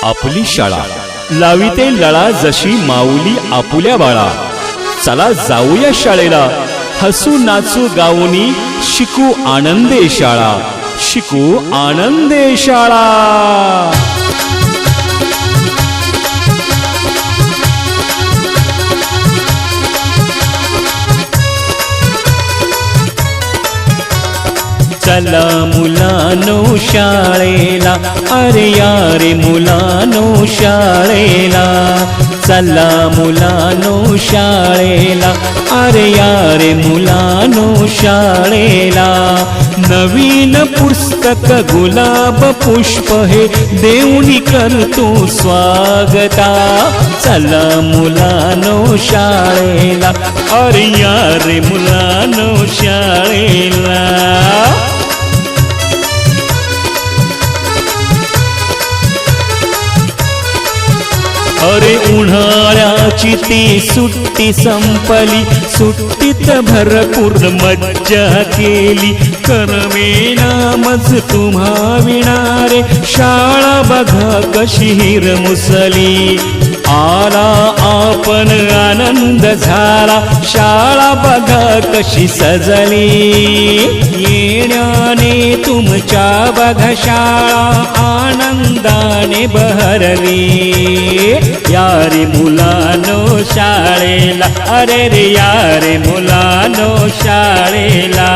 आपली शाळा लाविते लळा जशी माऊली आपुल्या बाळा। चला जाऊया शाळेला, हसू नाचू गाऊनी शिकू आनंदे शाळा, शिकू आनंदे शाळा। चला मुलांनो शाळेला, अरे यारे मुलांनो शाळेला। चला मुलांनो शाळेला, अरे यारे मुलांनो शाळेला। नवीन पुस्तक गुलाब पुष्प हे देऊनी करतो स्वागता। चला मुलांनो शाळेला, अरे यारे मुलांनो शाळेला। अरे उन्हाळ्याची ती सुट्टी संपली, सुट्टीत भरपूर मज्जा केली। करमेना मज तुम्हा विणारे, शाळा बघा कशी हिरमुसली। आला आपण आनंद झाला, शाळा बघा कशी सजली। येण्याने तुमच्या बघा शाळा आनंदाने बहरली। यारे मुलांनो शाळेला, अरे रे यारे मुलांनो शाळेला।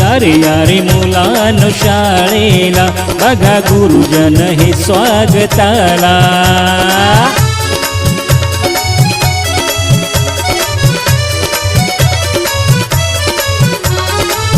यारे यारे मुलांनो शाळेला, बघा गुरुजन हे स्वागताला।